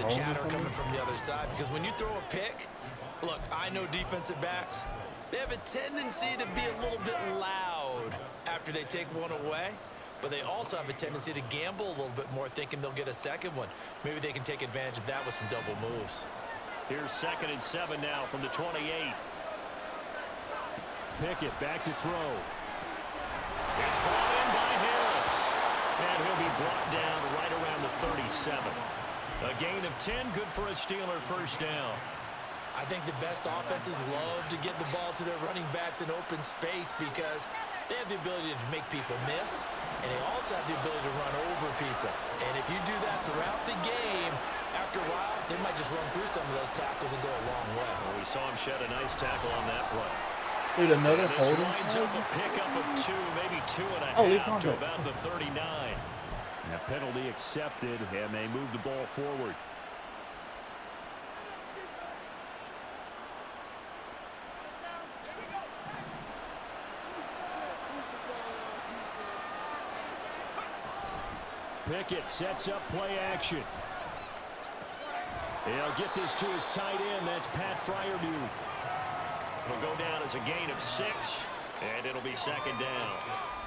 the chatter coming from the other side, because when you throw a pick, look, I know defensive backs, they have a tendency to be a little bit loud after they take one away, but they also have a tendency to gamble a little bit more, thinking they'll get a second one. Maybe they can take advantage of that with some double moves. Here's 2nd and 7 now from the 28. Pickett back to throw. It's brought in by Harris. And he'll be brought down right around the 37. A gain of 10, good for a Steeler first down. I think the best offenses love to get the ball to their running backs in open space because they have the ability to make people miss, and they also have the ability to run over people. And if you do that throughout the game, after a while, they might just run through some of those tackles and go a long way. Well, we saw him shed a nice tackle on that play. Dude, another holding. This winds up a pickup of 2, maybe 2.5 to about the 39. And a penalty accepted, and they move the ball forward. Pickett sets up play action. He'll get this to his tight end. That's Pat Fryermuth. It'll go down as a gain of 6, and it'll be 2nd down.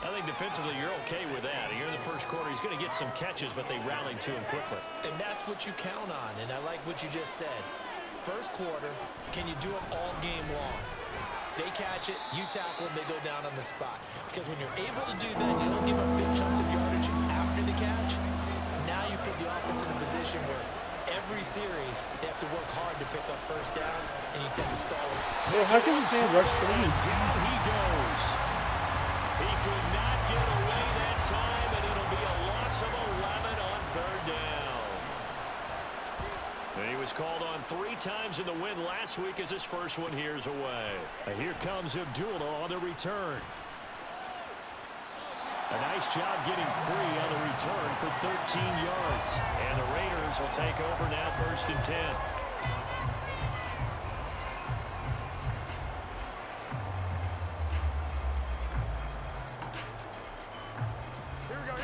I think defensively you're okay with that. Here in the first quarter, he's going to get some catches, but they rallied to him quickly. And that's what you count on, and I like what you just said. First quarter, can you do it all game long? They catch it, you tackle them, they go down on the spot. Because when you're able to do that, you don't give up big chunks of yardage after the catch. Now you put the offense in a position where every series they have to work hard to pick up first downs, and you tend to stall it. Hey, how can you can't rush through? Down he goes. He could not get away that time, and it'll be a loss of 11 on 3rd down. And he was called on 3 times in the win last week as his first one here's away. And here comes Abdullah on the return. A nice job getting free on the return for 13 yards. And the Raiders will take over now 1st and 10.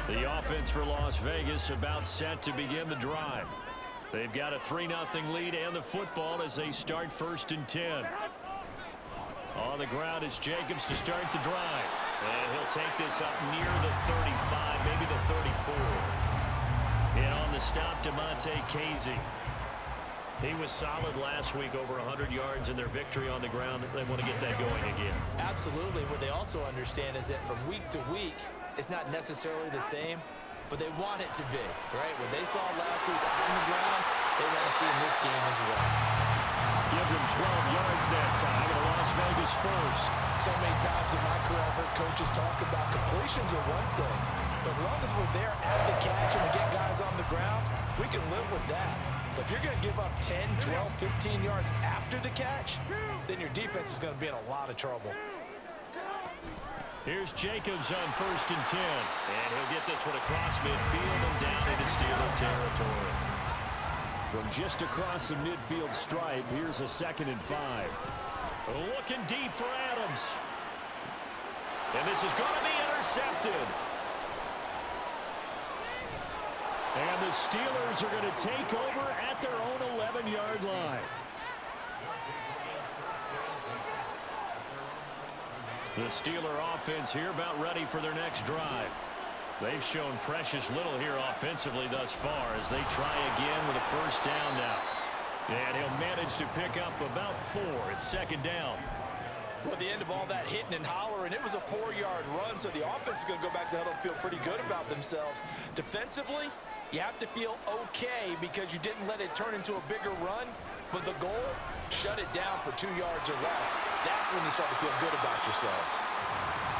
The offense for Las Vegas about set to begin the drive. They've got a 3-0 lead and the football as they start 1st and 10. On the ground, it's Jacobs to start the drive. And he'll take this up near the 35, maybe the 34. And on the stop, DeMonte Casey. He was solid last week, over 100 yards in their victory on the ground. They want to get that going again. Absolutely. What they also understand is that from week to week, it's not necessarily the same, but they want it to be, right? What they saw last week on the ground, they want to see in this game as well. Give them 12 yards that time, and Las Vegas first. So many times in my career, I've heard coaches talk about completions are one thing, but as long as we're there at the catch and we get guys on the ground, we can live with that. But if you're going to give up 10, 12, 15 yards after the catch, then your defense is going to be in a lot of trouble. Here's Jacobs on 1st and 10. And he'll get this one across midfield and down into Steeler territory. From just across the midfield stripe, here's a 2nd and 5. Looking deep for Adams. And this is going to be intercepted. And the Steelers are going to take over at their own 11-yard line. The Steeler offense here about ready for their next drive. They've shown precious little here offensively thus far as they try again with a first down now. And he'll manage to pick up about 4. It's 2nd down. Well, at the end of all that hitting and hollering, it was a 4-yard run, so the offense is going to go back to huddle and feel pretty good about themselves. Defensively, you have to feel okay because you didn't let it turn into a bigger run, but the goal, shut it down for 2 yards or less. That's when you start to feel good about yourselves.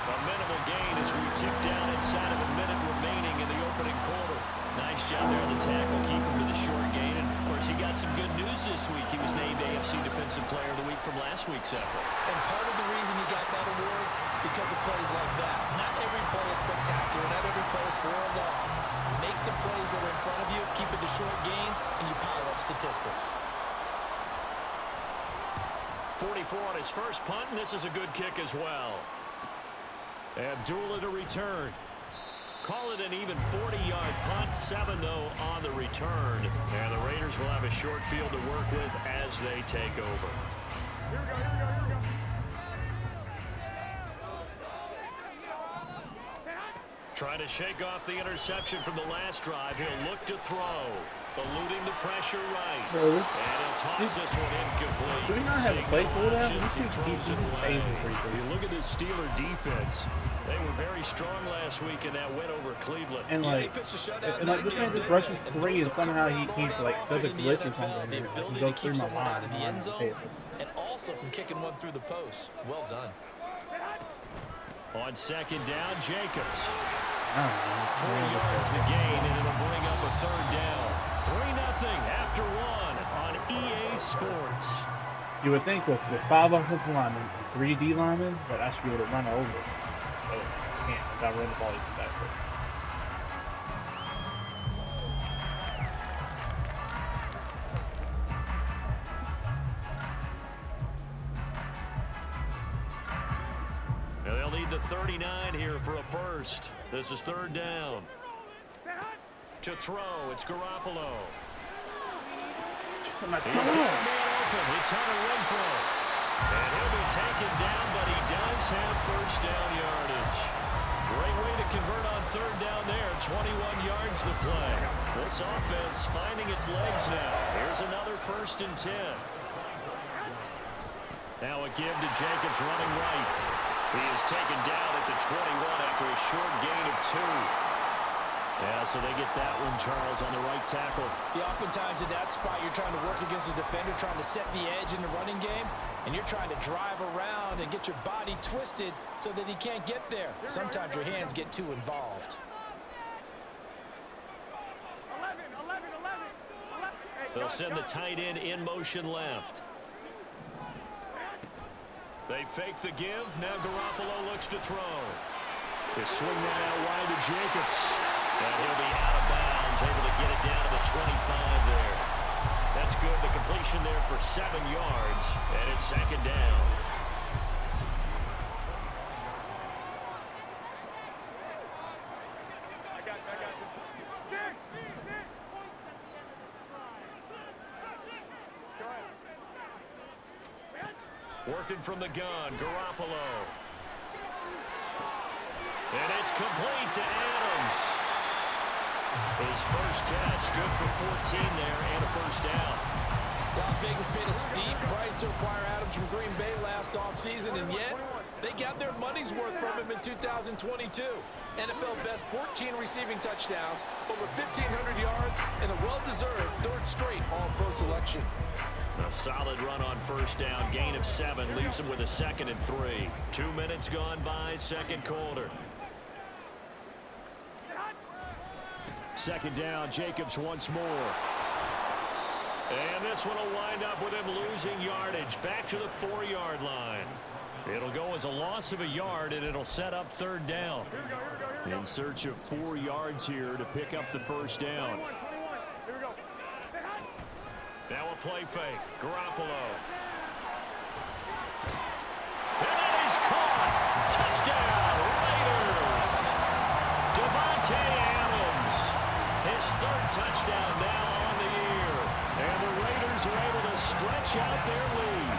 A minimal gain as we tick down inside of a minute remaining in the opening quarter. Nice job there on the tackle, keep him to the short gain. And, of course, he got some good news this week. He was named AFC Defensive Player of the Week from last week's effort. And part of the reason he got that award, because of plays like that. Not every play is spectacular. Not every play is for a loss. Make the plays that are in front of you, keep it to short gains, and you pile up statistics. 44 on his first punt, and this is a good kick as well. Abdullah to return. Call it an even 40-yard punt, 7 though on the return. And the Raiders will have a short field to work with as they take over. Here we go. Trying to shake off the interception from the last drive. He'll look to throw. Eluding the pressure right. Bro, And he'll toss this one incomplete. do we not have a play for that? He throws it away. You You look at this Steeler defense. They were very strong last week in that win over Cleveland. And like, this man just rushes 3 and somehow he's like such a glitch or something. He goes through my mind. In the end zone, and also from kicking one through the post. Well done. On second down, Jacobs. 4 Oh, yards the gain, and it'll bring up a third down. 3-0 after 1 on EA Sports. you would think with 5 offensive linemen and 3 D linemen that I should be able to run over. So I can't. I gotta run the ball even backwards. And they'll need the 39 here for a first. This is third down. To throw, it's Garoppolo. He's got a man open. It's Hunter Renfrow. And he'll be taken down, but he does have first down yardage. Great way to convert on third down there. 21 yards to play. This offense finding its legs now. Here's another 1st and 10. Now a give to Jacobs running right. He is taken down at the 21 after a short gain of 2. Yeah, so they get that one, Charles, on the right tackle. Yeah, oftentimes in that spot, you're trying to work against a defender, trying to set the edge in the running game, and you're trying to drive around and get your body twisted so that he can't get there. Sometimes your hands get too involved. 11. They'll send the tight end in motion left. They fake the give. Now Garoppolo looks to throw. They swing that out wide to Jacobs. And he'll be out of bounds, able to get it down to the 25 there. That's good. The completion there for 7 yards, and it's second down. I got you. Go ahead. Working from the gun, Garoppolo. And it's complete to Adams. His first catch, good for 14 there and a first down. Las Vegas paid a steep price to acquire Adams from Green Bay last offseason, and yet they got their money's worth from him in 2022. NFL best 14 receiving touchdowns, over 1,500 yards, and a well-deserved 3rd straight All-Pro selection. A solid run on first down, gain of 7, leaves him with a 2nd and 3. 2 minutes gone by, second quarter. Second down, Jacobs once more. And this one will wind up with him losing yardage back to the 4-yard line. It'll go as a loss of a yard, and it'll set up third down. In search of 4 yards here to pick up the first down. 21. Here we go. Now a play fake. Garoppolo. And it is caught. Touchdown, Raiders. Devontae Adams. His 3rd touchdown now on the year. And the Raiders are able to stretch out their lead.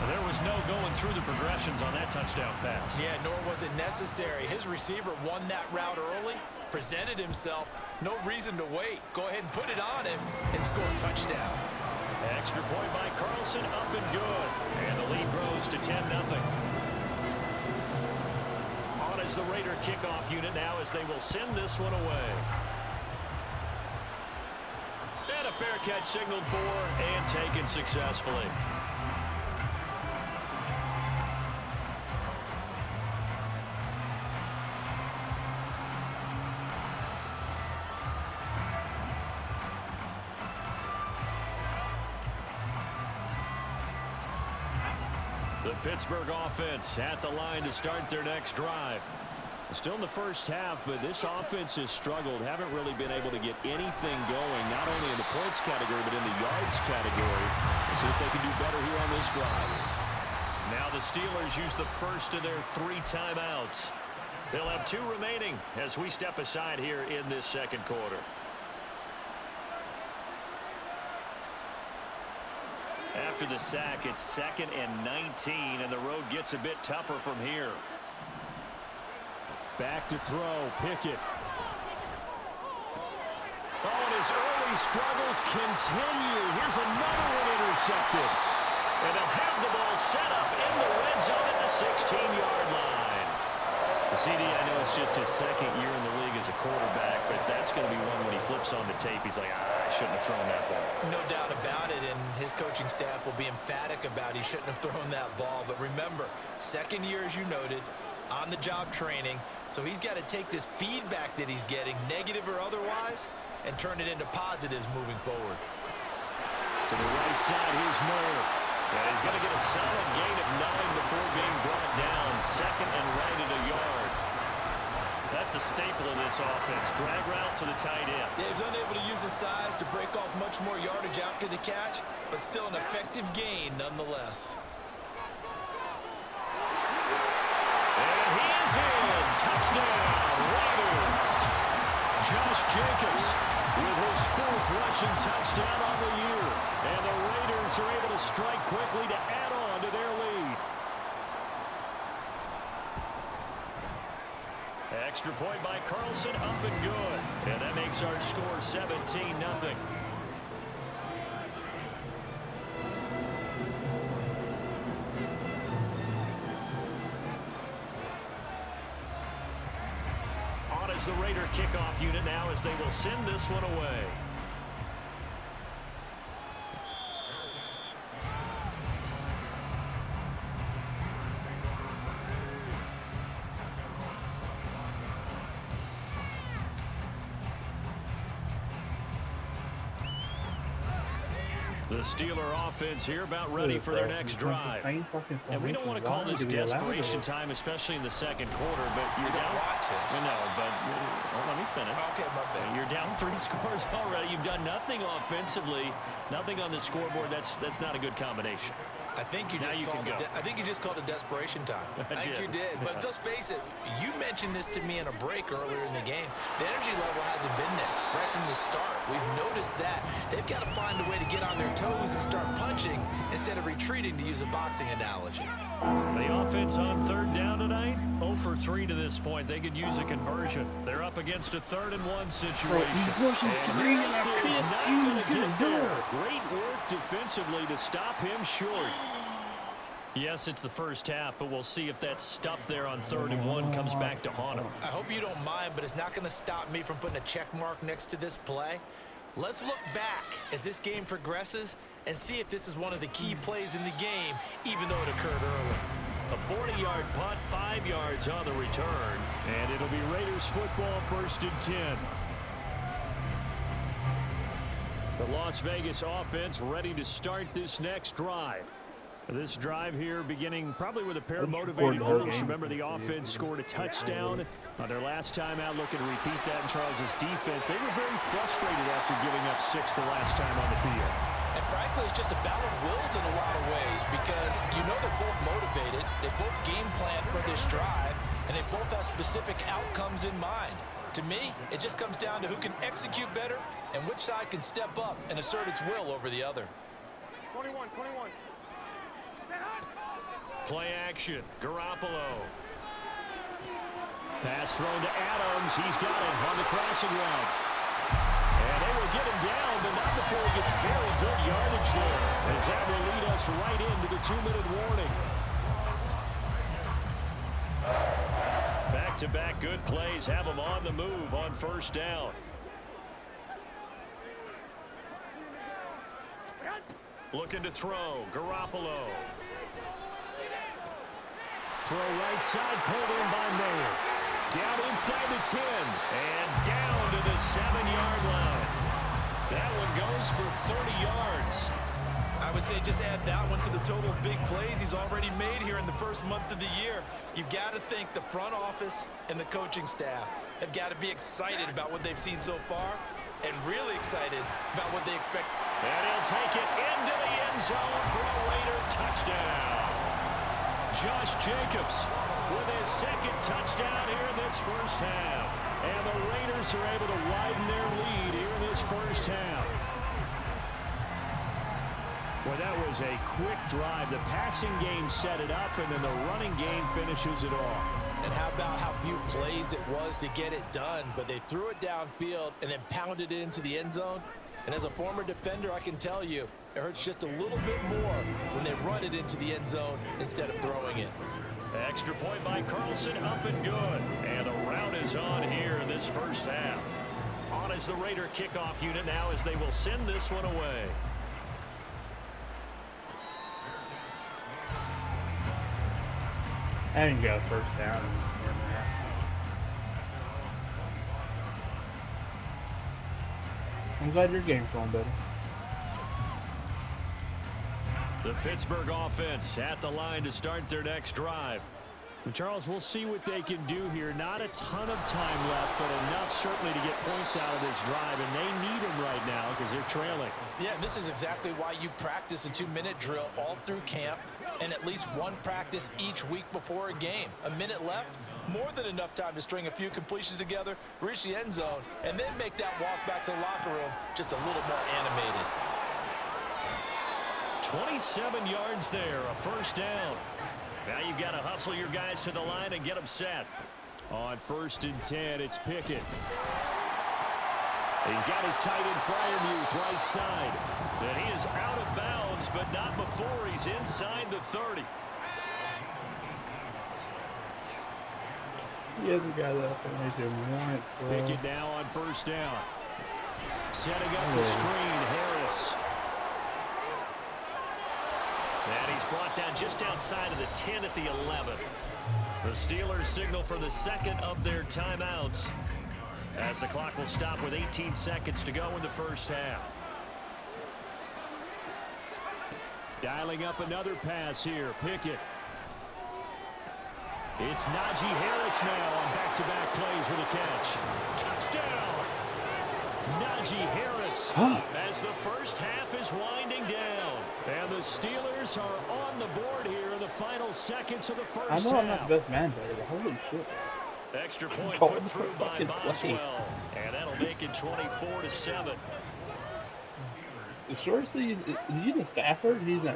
There was no going through the progressions on that touchdown pass. Yeah, nor was it necessary. His receiver won that route early, presented himself. No reason to wait. Go ahead and put it on him and score a touchdown. Extra point by Carlson, up and good. And the lead grows to 10-0. On as the Raider kickoff unit now as they will send this one away. And a fair catch signaled for and taken successfully. The Pittsburgh offense at the line to start their next drive. Still in the first half, but this offense has struggled. Haven't really been able to get anything going, not only in the points category, but in the yards category. Let's see if they can do better here on this drive. Now the Steelers use the first of their 3 timeouts. They'll have 2 remaining as we step aside here in this second quarter. After the sack, it's 2nd and 19, and the road gets a bit tougher from here. Back to throw, Pickett. Oh, and his early struggles continue. Here's another one intercepted. And they'll have the ball set up in the red zone at the 16-yard line. The CD, I know it's just his 2nd year in the league as a quarterback, but that's going to be one when he flips on the tape. He's like, I shouldn't have thrown that ball. No doubt about it, and his coaching staff will be emphatic about he shouldn't have thrown that ball. But remember, 2nd year, as you noted, on-the-job training, so he's got to take this feedback that he's getting, negative or otherwise, and turn it into positives moving forward. To the right side, here's Moore. And he's going to get a solid gain of 9 before being brought down. 2nd and right at a yard. That's a staple of this offense. Drag route to the tight end. Yeah, he's unable to use his size to break off much more yardage after the catch, but still an effective gain nonetheless. And he is in. Touchdown, Raiders. Josh Jacobs with his 4th rushing touchdown on the year. And the Raiders are able to strike quickly to add on to their lead. Extra point by Carlson, up and good. And that makes our score 17-0. On is the Raider kickoff unit now as they will send this one away. The Steeler offense here about ready for their next drive. And we don't want to call this desperation time, especially in the second quarter, but you're down. I know, but let me finish. Okay, my bad. You're down 3 scores already. You've done nothing offensively, nothing on the scoreboard. That's not a good combination. I think you just called it desperation time. I think you did. But let's face it, you mentioned this to me in a break earlier in the game. The energy level hasn't been there right from the start. We've noticed that. They've got to find a way to get on their toes and start punching instead of retreating, to use a boxing analogy. The offense on 3rd down tonight, 0 for 3 to this point. They could use a conversion. They're up against a 3rd and 1 situation. And this is not going to get there. Great work defensively to stop him short. Yes, it's the first half, but we'll see if that stuff there on 3rd and 1 comes back to haunt him. I hope you don't mind, but it's not going to stop me from putting a check mark next to this play. Let's look back as this game progresses and see if this is one of the key plays in the game, even though it occurred early. A 40-yard punt, 5 yards on the return, and it'll be Raiders football 1st and 10. The Las Vegas offense ready to start this next drive. This drive here beginning probably with a pair of motivated groups. Remember, the offense scored a touchdown on their last time out, looking to repeat that in Charles' defense. They were very frustrated after giving up 6 the last time on the field. And frankly, it's just a battle of wills in a lot of ways, because you know they're both motivated, they both game plan for this drive, and they both have specific outcomes in mind. To me, it just comes down to who can execute better and which side can step up and assert its will over the other. 21. Play action, Garoppolo. Pass thrown to Adams. He's got it on the crossing route. And they will get him down, but not before he gets very good yardage there, as that will lead us right into the 2-minute warning. Back-to-back good plays have him on the move on 1st down. Looking to throw, Garoppolo. Throw right side, pulled in by Mayer. Down inside the 10, and down to the 7-yard line. That one goes for 30 yards. I would say just add that one to the total big plays he's already made here in the first month of the year. You've got to think the front office and the coaching staff have got to be excited about what they've seen so far, and really excited about what they expect. And he'll take it into the end zone for a Raider touchdown. Josh Jacobs with his second touchdown here in this first half. And the Raiders are able to widen their lead here in this first half. Well, that was a quick drive. The passing game set it up, and then the running game finishes it off. And how about how few plays it was to get it done, but they threw it downfield and then pounded it into the end zone. And as a former defender, I can tell you, it hurts just a little bit more when they run it into the end zone instead of throwing it. Extra point by Carlson, up and good. And the rout is on here in this first half. On is the Raider kickoff unit now as they will send this one away. I didn't go first down. I'm glad your game's going better. The Pittsburgh offense at the line to start their next drive. And Charles, we'll see what they can do here. Not a ton of time left, but enough certainly to get points out of this drive, and they need them right now because they're trailing. Yeah, this is exactly why you practice a 2-minute drill all through camp and at least one practice each week before a game. A minute left, more than enough time to string a few completions together, reach the end zone, and then make that walk back to the locker room just a little more animated. 27 yards there, a first down. Now you've got to hustle your guys to the line and get them set. On 1st and 10, it's Pickett. He's got his tight end Freiermuth right side. And he is out of bounds, but not before he's inside the 30. He has a guy that can make him want, bro. Pickett now on 1st down. Setting up the screen, Harris. And he's brought down just outside of the 10 at the 11. The Steelers signal for the second of their timeouts as the clock will stop with 18 seconds to go in the first half. Dialing up another pass here, Pickett. It's Najee Harris now on back-to-back plays with a catch. Touchdown! Najee Harris as the first half is winding down. And the Steelers are on the board here in the final seconds of the first half. I know I'm not the best man player, but holy shit. Extra point put through by Boswell. And that'll make it 24-7. Seriously, is he the Stafford? He's not.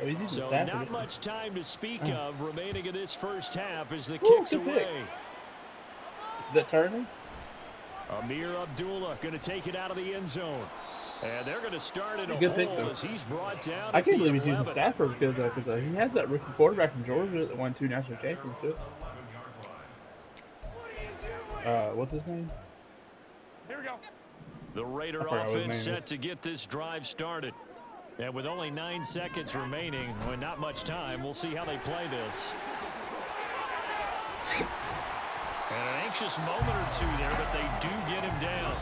Oh, he's the So Stafford. not much time to speak of remaining in this first half as the kick's away. Pick. Is that Turner? Amir Abdullah going to take it out of the end zone. And they're going to start in a Good pick, hole though. as he's brought down. I can't at the believe he's 11. using Stafford because he has that rookie quarterback from Georgia that won 2 national championships. What's his name? Here we go. The Raider forgot what his offense name set to get this drive started. And with only 9 seconds remaining, well, not much time, we'll see how they play this. And an anxious moment or two there, but they do get him down.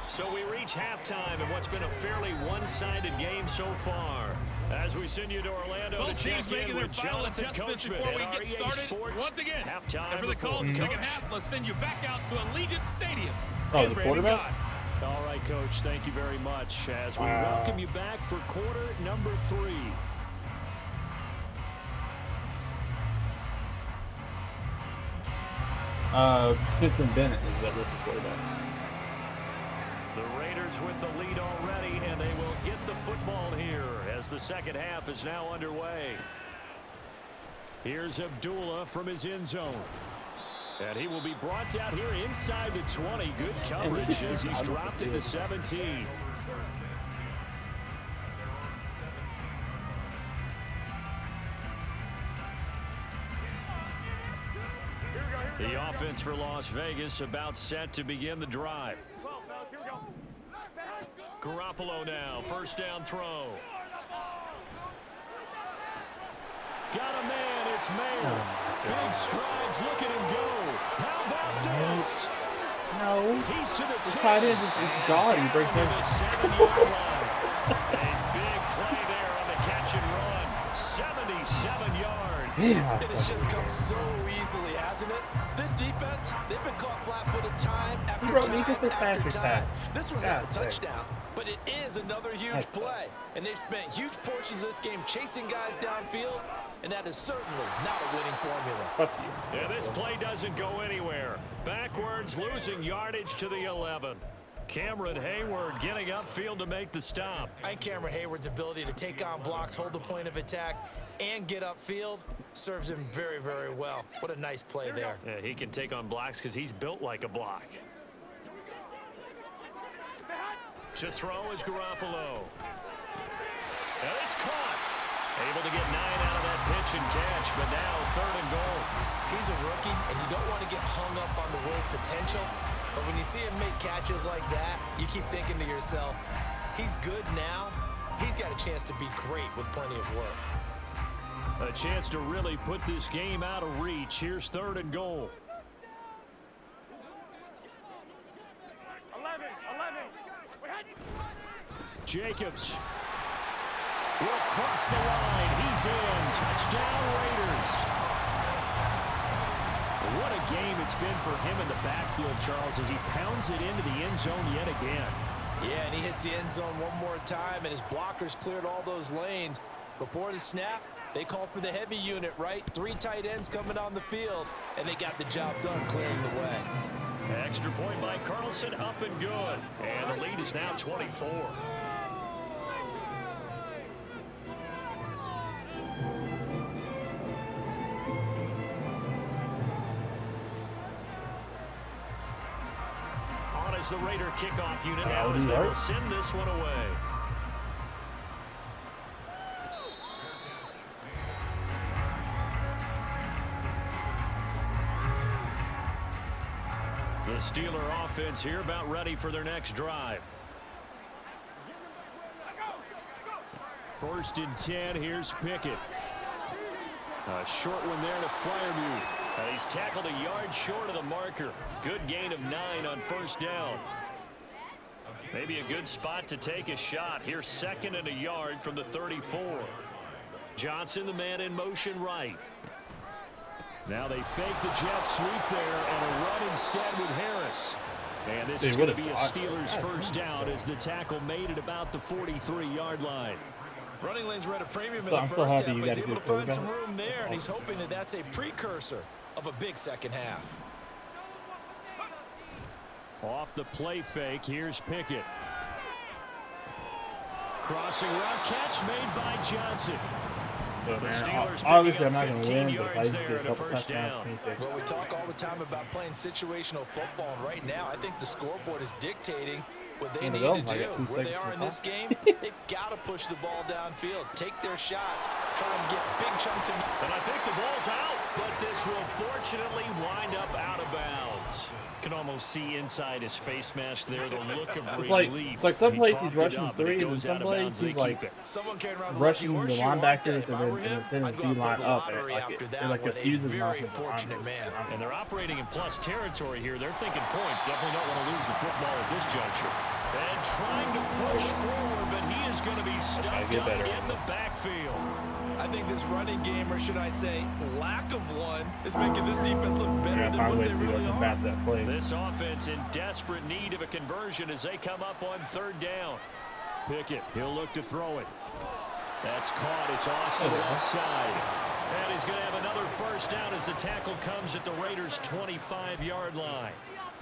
So we reach halftime in what's been a fairly one-sided game so far. As we send you to Orlando Both to check teams making in their with final Jonathan adjustments Coachman before we at get REA started. Sports Once again, halftime and for the call in the report. second half, let's send you back out to Allegiant Stadium. Oh, And the Brandon quarterback? Gott. All right, Coach, thank you very much as we Wow. welcome you back for quarter number 3. Stetson Bennett is that rookie quarterback. The Raiders with the lead already, and they will get the football here as the second half is now underway. Here's Abdullah from his end zone. And he will be brought down here inside the 20. Good coverage as he's dropped it to 17. The offense for Las Vegas about set to begin the drive. 12, fellas. Here we go. Garoppolo now, first down throw. Got a man, it's Mayer. Big strides, look at him go. How about this? No. He's to the 10. Tight end is God. He breaks Under down. the 7-yard line. A big play there on the catch and run. 77 yards. Yeah, It has just come so easily, hasn't it? This defense, they've been caught flat-footed time after brought time Nico Fitzpatrick after time. back. This was God, not a touchdown, but it is another huge That's play. And they've spent huge portions of this game chasing guys downfield. and that is certainly not a winning formula. Fuck you. Yeah, this play doesn't go anywhere. Backwards, losing yardage to the 11. Cameron Hayward getting upfield to make the stop. I think Cameron Hayward's ability to take on blocks, hold the point of attack, and get upfield serves him very, very well. What a nice play there. Yeah, he can take on blocks because he's built like a block. To throw is Garoppolo. And it's caught. Able to get 9 out of that pitch and catch, but now 3rd and goal. He's a rookie, and you don't want to get hung up on the word potential, but when you see him make catches like that, you keep thinking to yourself, he's good now. He's got a chance to be great with plenty of work. A chance to really put this game out of reach. Here's 3rd and goal. 11. Jacobs will cross the line. He's in. Touchdown, Raiders. What a game it's been for him in the backfield, Charles, as he pounds it into the end zone yet again. Yeah, and he hits the end zone one more time, and his blockers cleared all those lanes. Before the snap, they called for the heavy unit, right? 3 tight ends coming on the field, and they got the job done clearing the way. Extra point by Carlson, up and good. And the lead is now 24. On is the Raider kickoff unit now as they will send this one away. The Steeler offense here about ready for their next drive. 1st and 10. Here's Pickett. A short one there to Freiermuth. He's tackled a yard short of the marker. Good gain of 9 on 1st down. Maybe a good spot to take a shot. Here's 2nd and a yard from the 34. Johnson, the man in motion right. Now they fake the jet sweep there and a run instead with Harris. And this is going to be a Steelers 1st down as the tackle made it about the 43-yard line. Running lanes were at a premium in the first half, but he's able to find some room there, and he's hoping that that's a precursor of a big second half. Off the play fake, here's Pickett. Crossing route catch made by Johnson. So, man, obviously I'm not going to win, but I get a couple touchdowns. Well, we talk all the time about playing situational football, and right now I think the scoreboard is dictating what they need to do. Where they are in this game, they've got to push the ball downfield, take their shots, try and get big chunks of. And I think the ball's out, but this will fortunately wind up out of bounds. Can almost see inside his face mask there the look of relief. It's like some plays he's rushing 3, and some plays he's like rushing the linebackers and then sending the D-line up. It like confuses them. And they're operating in plus territory here. They're thinking points. Definitely don't want to lose the football at this juncture. And trying to push forward, but he is going to be stuffed up in the backfield. I think this running game, or should I say lack of one, is making this defense look better than what they really are. This offense in desperate need of a conversion as they come up on 3rd down. Pickett, he'll look to throw it. That's caught. It's Austin offside. And he's going to have another 1st down as the tackle comes at the Raiders' 25-yard line.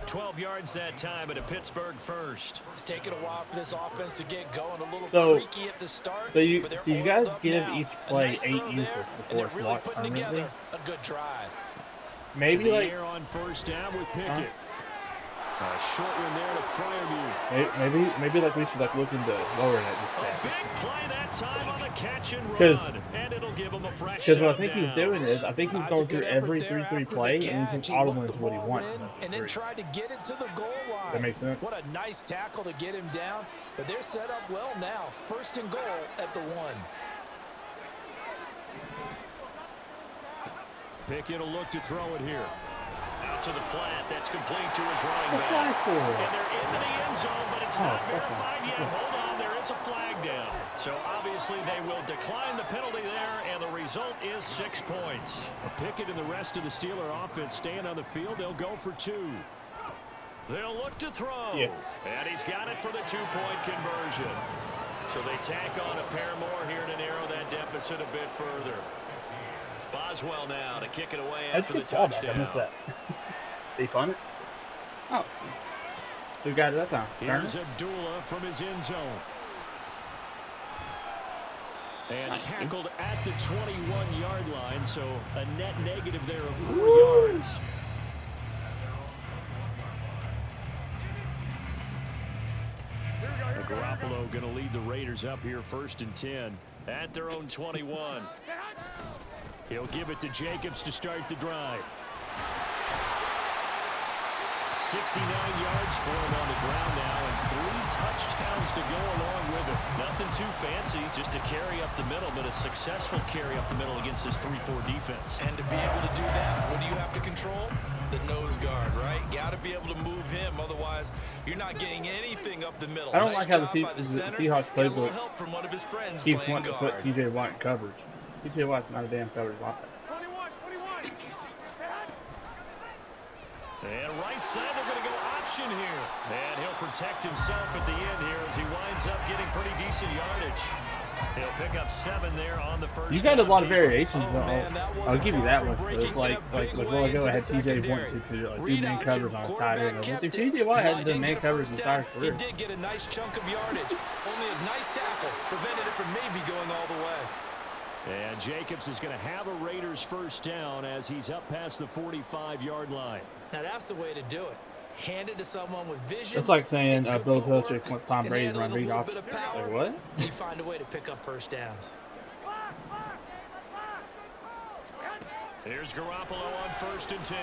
12 yards that time at a Pittsburgh 1st. It's taken a while for this offense to get going, a little creaky at the start. So you guys give each play 8 uses before it's locked permanently. A good drive. Maybe like on 1st down with Pickett. A short one there to Freiermuth. Maybe like we should like look into lowering it just a big play that time on the catch and run, and it'll give him a fresh. Because what I think he's doing is I think he's going through every 3-3 play and he's just audible into what he wants. And then tried to get it to the goal line. That makes sense. What a nice tackle to get him down. But they're set up well now. 1st and goal at the 1. Pickett will look to throw it here. Out to the flat. That's complete to his running back. And they're into the end zone, but it's not verified yet. Hold on, there is a flag down. So obviously they will decline the penalty there, and the result is 6 points. Pickett and the rest of the Steeler offense staying on the field. They'll go for 2. They'll look to throw. And he's got it for the 2-point conversion. So they tack on a pair more here to narrow that deficit a bit further. Boswell now to kick it away That's after the good fallback. I touchdown. missed that. They punt it? Oh. Who got it that time? Here's Abdullah from his end zone. And tackled at the 21-yard line, so a net negative there of 4 yards. Garoppolo going to lead the Raiders up here 1st and 10 at their own 21. He'll give it to Jacobs to start the drive. 69 yards for him on the ground now and 3 touchdowns to go along with it. Nothing too fancy, just a carry up the middle, but a successful carry up the middle against this 3-4 defense. And to be able to do that, what do you have to control? The nose guard, right? Got to be able to move him, otherwise you're not getting anything up the middle. I don't nice like how the Seahawks playbook keeps wanting to put T.J. Watt in coverage. T.J. Watt's not a damn coverage linebacker. And right side, they're going to go option here. And he'll protect himself at the end here as he winds up getting pretty decent yardage. He'll pick up 7 there on the first. You got a lot of variations, though. I'll give you that one. It's like well ago, I had T.J. wanted to do main covers on his tight end. T.J. Watt hasn't done main covers his entire career. He did get a nice chunk of yardage. Only a nice tackle prevented it from maybe going all the way. And Jacobs is going to have a Raiders first down as he's up past the 45-yard line. Now that's the way to do it. Hand it to someone with vision. It's like saying Bill Belichick wants Tom Brady to run read off. Like what? You find a way to pick up first downs. Here's Garoppolo on 1st and 10.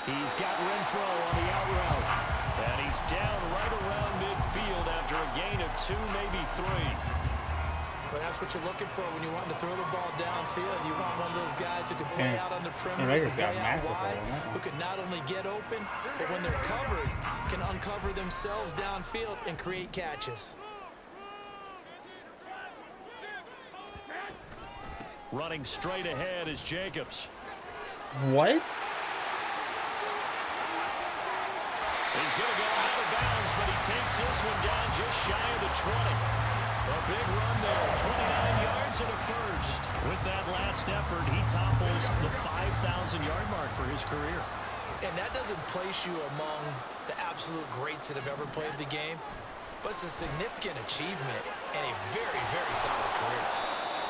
He's got Renfro on the out route. And he's down right around midfield after a gain of 2, maybe 3. But that's what you're looking for when you want to throw the ball downfield. You want one of those guys who can play out on the perimeter, who can play out wide, who can not only get open, but when they're covered, can uncover themselves downfield and create catches. Running straight ahead is Jacobs. What? He's going to go out of bounds, but he takes this one down just shy of the 20. A big run there, 29 yards and a first. With that last effort, he topples the 5,000-yard mark for his career. And that doesn't place you among the absolute greats that have ever played the game, but it's a significant achievement and a very, very solid career.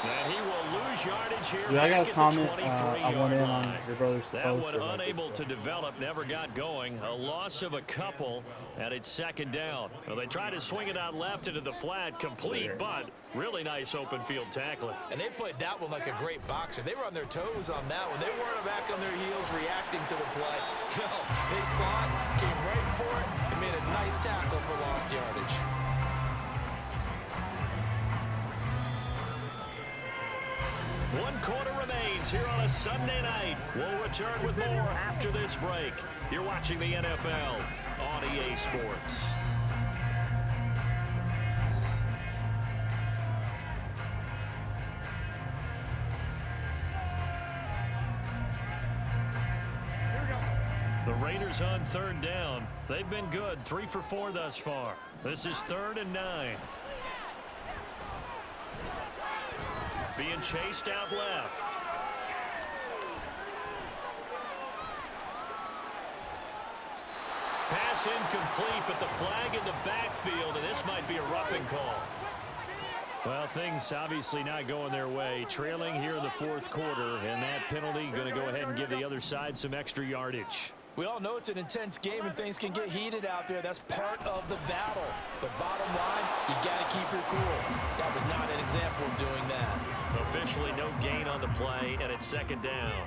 And he will lose yardage here. Dude, I got a comment. I want in on your brother's post. That one unable to develop, never got going. A loss of a couple, and it's 2nd down. Well, they try to swing it out left into the flat, complete, but really nice open field tackling. And they played that one like a great boxer. They were on their toes on that one. They weren't back on their heels reacting to the play. No, they saw it, came right for it, and made a nice tackle for lost yardage. One quarter remains here on a Sunday night. We'll return with more after this break. You're watching the NFL on EA Sports. The Raiders on 3rd down. They've been good, 3 for 4 thus far. This is 3rd and 9. Being chased out left. Pass incomplete, but the flag in the backfield, and this might be a roughing call. Well, things obviously not going their way. Trailing here in the 4th quarter, and that penalty going to go ahead and give the other side some extra yardage. We all know it's an intense game and things can get heated out there. That's part of the battle. But bottom line, you got to keep your cool. That was not an example of doing that. Officially no gain on the play, and it's 2nd down.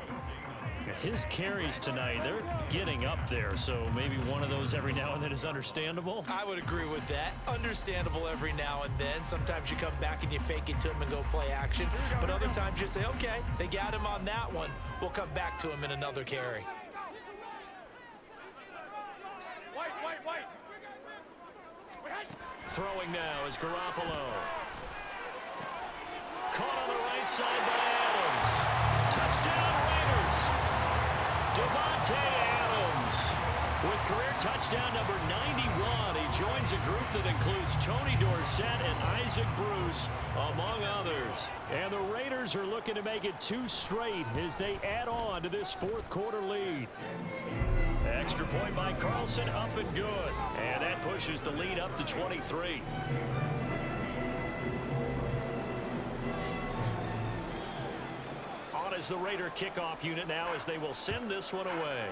His carries tonight, they're getting up there, so maybe one of those every now and then is understandable. I would agree with that. Understandable every now and then. Sometimes you come back and you fake it to him and go play action. But other times you say, okay, they got him on that one. We'll come back to him in another carry. Throwing now is Garoppolo. Caught on the right side by Adams. Touchdown Raiders. Devontae Adams With career touchdown number 91, he joins a group that includes Tony Dorsett and Isaac Bruce, among others. And the Raiders are looking to make it 2 straight as they add on to this fourth quarter lead. Extra point by Carlson, up and good. And that pushes the lead up to 23. On is the Raider kickoff unit now as they will send this one away.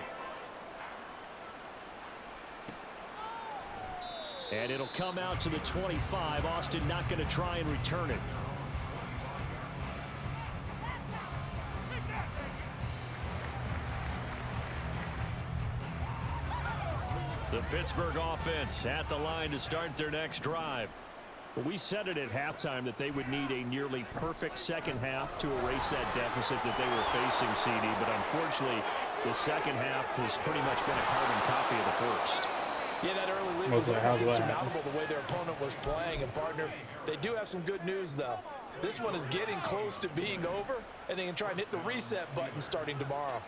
And it'll come out to the 25. Austin not going to try and return it. The Pittsburgh offense at the line to start their next drive. We said it at halftime that they would need a nearly perfect second half to erase that deficit that they were facing, CD. But unfortunately, the second half has pretty much been a carbon copy of the first. Yeah, that early lead was almost insurmountable the way their opponent was playing. And, partner, they do have some good news, though. This one is getting close to being over, and they can try and hit the reset button starting tomorrow.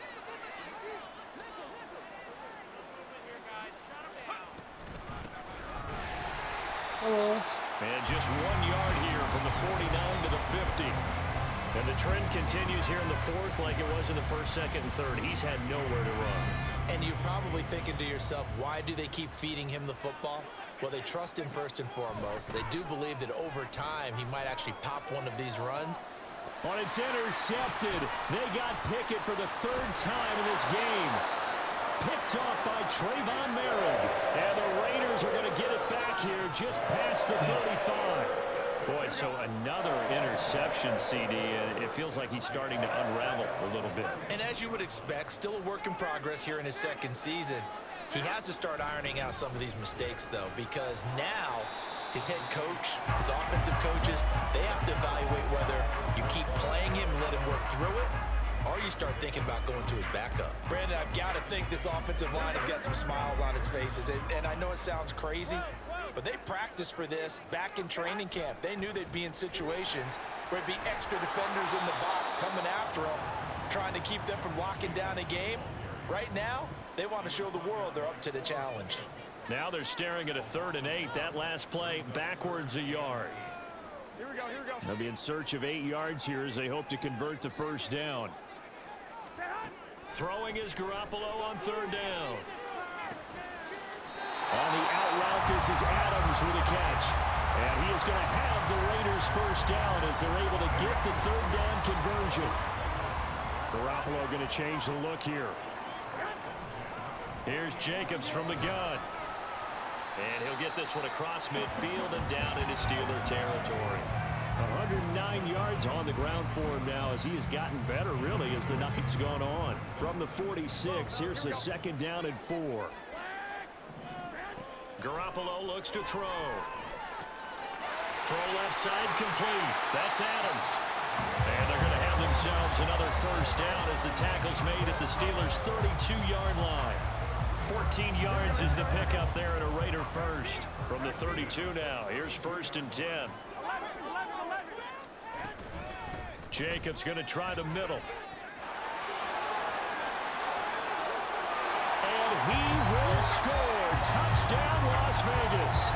Hello. And just 1 yard here from the 49 to the 50. And the trend continues here in the fourth like it was in the first, second, and third. He's had nowhere to run. And you're probably thinking to yourself, why do they keep feeding him the football? Well, they trust him first and foremost. They do believe that over time he might actually pop one of these runs. But it's intercepted. They got Pickett for the 3rd time in this game. Picked off by Trayvon Merrick. And the Raiders are going to get it back here just past the 35. Boy, so another interception, CD, and it feels like he's starting to unravel a little bit. And as you would expect, still a work in progress here in his second season. He has to start ironing out some of these mistakes, though, because now his head coach, his offensive coaches, they have to evaluate whether you keep playing him and let him work through it, or you start thinking about going to his backup. Brandon, I've got to think this offensive line has got some smiles on its faces, and I know it sounds crazy, but they practiced for this back in training camp. They knew they'd be in situations where it'd be extra defenders in the box coming after them, trying to keep them from locking down a game. Right now, they want to show the world they're up to the challenge. Now they're staring at a 3rd and 8. That last play backwards a yard. Here we go, here we go. They'll be in search of 8 yards here as they hope to convert the first down. Throwing is Garoppolo on 3rd down. On the out route, this is Adams with a catch. And he is going to have the Raiders first down as they're able to get the 3rd down conversion. Garoppolo going to change the look here. Here's Jacobs from the gun. And he'll get this one across midfield and down into Steeler territory. 109 yards on the ground for him now as he has gotten better, really, as the night's gone on. From the 46, here's the 2nd down and 4. Garoppolo looks to throw. Throw left side complete. That's Adams. And they're going to have themselves another first down as the tackle's made at the Steelers' 32-yard line. 14 yards is the pickup there at a Raider first. From the 32 now, here's 1st and 10. Jacobs going to try the middle. And he will score. Touchdown, Las Vegas.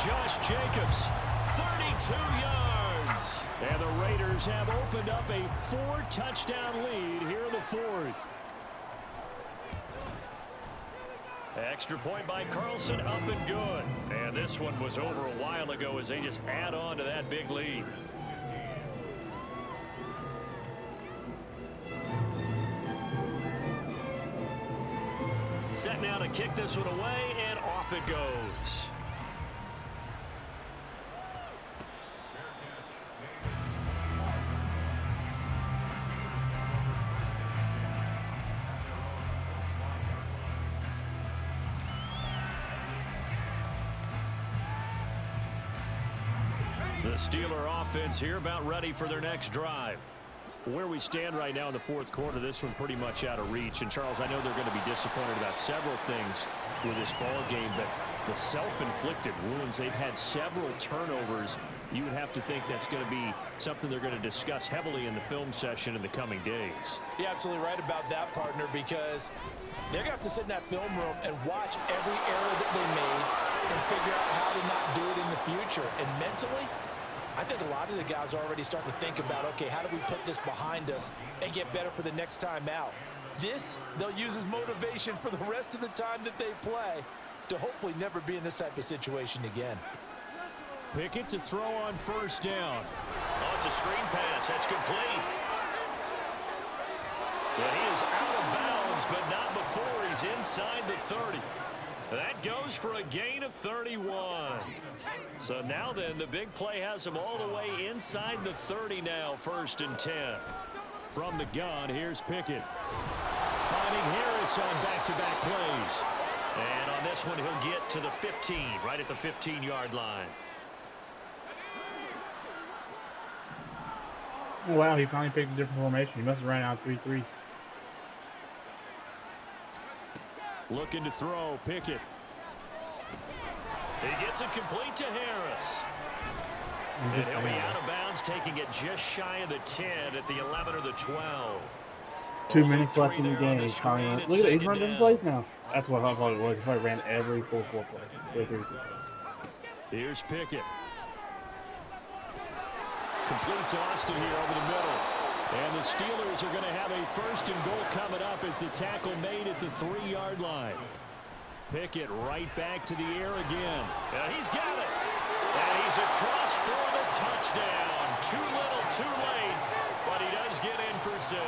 Josh Jacobs, 32 yards. And the Raiders have opened up a 4-touchdown lead here in the 4th. Extra point by Carlson, up and good. And this one was over a while ago as they just add on to that big lead. Set now to kick this one away, and off it goes. The Steeler offense here about ready for their next drive. Where we stand right now in the 4th quarter, this one pretty much out of reach. And, Charles, I know they're going to be disappointed about several things with this ball game, but the self-inflicted wounds. They've had several turnovers. You would have to think that's going to be something they're going to discuss heavily in the film session in the coming days. You're absolutely right about that, partner, because they're going to have to sit in that film room and watch every error that they made and figure out how to not do it in the future. And mentally, I think a lot of the guys are already starting to think about, okay, how do we put this behind us and get better for the next time out? This, they'll use as motivation for the rest of the time that they play to hopefully never be in this type of situation again. Pickett to throw on first down. Oh, it's a screen pass. That's complete. Well, he is out of bounds, but not before he's inside the 30. That goes for a gain of 31. So now then, the big play has him all the way inside the 30 now, 1st and 10. From the gun, here's Pickett. Finding Harris on back-to-back plays. And on this one, he'll get to the 15, right at the 15-yard line. Oh, wow, he finally picked a different formation. He must have ran out 3-3. Looking to throw, Pickett. He gets it complete to Harris. And he'll be out of bounds, taking it just shy of the 10 at the 11 or the 12. 2 minutes left in the game. He's finally run. Look at it, he's running different plays now. That's what I thought it was. He probably ran every 4-4 play. Here's Pickett. Complete to Austin here over the middle. And the Steelers are going to have a 1st and goal coming up as the tackle made at the 3-yard line. Pickett right back to the air again. And he's got it. And he's across for the touchdown. Too little, too late. But he does get in for 6.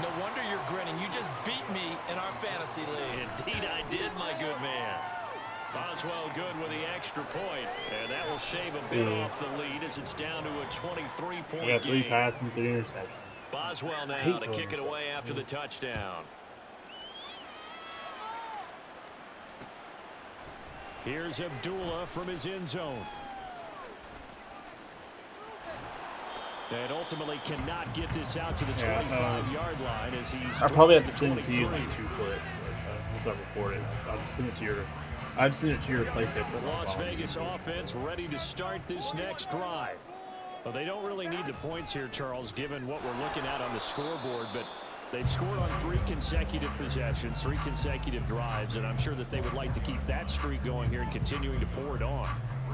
No wonder you're grinning. You just beat me in our fantasy league. Indeed I did, my good man. Boswell good with the extra point, and that will shave a bit off the lead as it's down to a 23-point game. Yeah, 3 passes and 3 interceptions. Boswell now to kick it away after the touchdown. Here's Abdullah from his end zone. And ultimately cannot get this out to the 25-yard line as he's I probably have to send it to you like 2 clips. Once I record it, I'll just send it to your. I've sent it to your PlayStation. Las Vegas offense ready to start this next drive. Well, they don't really need the points here, Charles, given what we're looking at on the scoreboard, but they've scored on 3 consecutive possessions, 3 consecutive drives, and I'm sure that they would like to keep that streak going here and continuing to pour it on.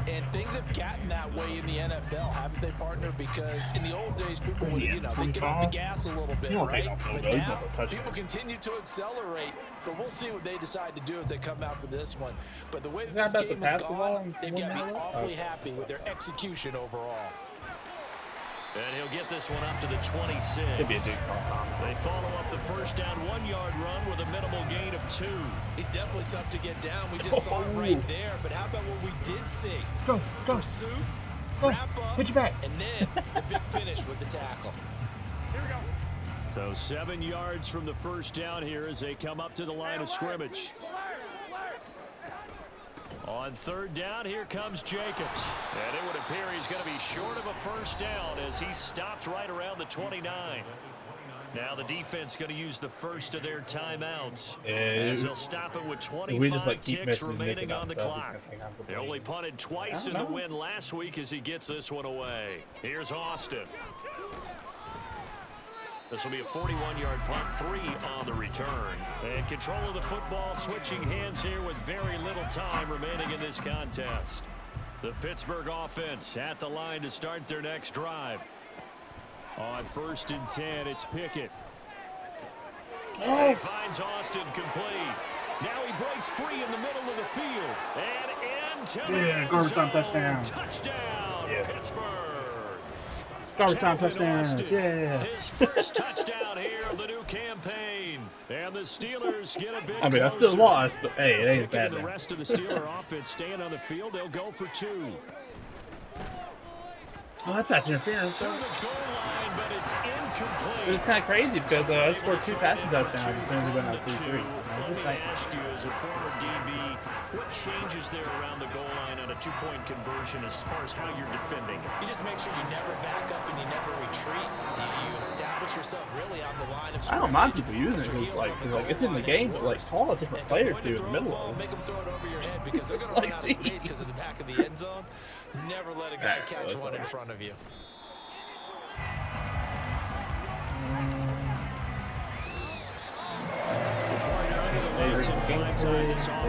And things have gotten that way in the NFL, haven't they, partner? Because in the old days, people would, they get off the gas a little bit, right? But now, people continue to accelerate. But we'll see what they decide to do as they come out for this one. But the way that this game has gone, they've got me awfully happy with their execution overall. And he'll get this one up to the 26. They follow up the first down 1-yard run with a minimal gain of 2. He's definitely tough to get down. We just saw it right there. But how about what we did see? Go. Pursue, wrap up, put your back. And then the big finish with the tackle. Here we go. So 7 yards from the first down here as they come up to the line of scrimmage. On 3rd down, here comes Jacobs. And it would appear he's going to be short of a first down as he stopped right around the 29. Now the defense going to use the first of their timeouts. As they'll stop it with 25 ticks remaining on the clock. They only punted twice in the win last week as he gets this one away. Here's Austin. This will be a 41-yard punt, 3 on the return. And control of the football switching hands here with very little time remaining in this contest. The Pittsburgh offense at the line to start their next drive. On 1st and 10, it's Pickett. He finds Austin complete. Now he breaks free in the middle of the field. And into the end zone. Touchdown, Pittsburgh. Garbage time touchdown. Yeah. His first touchdown here of the new campaign. And the Steelers get a bit I mean, I still lost, but hey, it ain't bad. The rest of the Steeler offense staying on the field. They'll go for 2. Oh, that's pass interference. To the goal line, but It's incomplete. It was kind of crazy because I scored 2 passing touchdowns as soon as we went up 2-3. Let me ask you, as a former DB, what changes there around the goal line on a 2-point conversion as far as how you're defending it? You just make sure you never back up and you never retreat. You establish yourself really on the line of I don't mind people using it because, like, it's in the game, but, like, call a different player, too, in the middle of it. Make them throw it over your head because they're going to run out of space because of the back of the end zone. Never let a guy catch one in front of you. Reporting on to the Lions and Blindside, it's all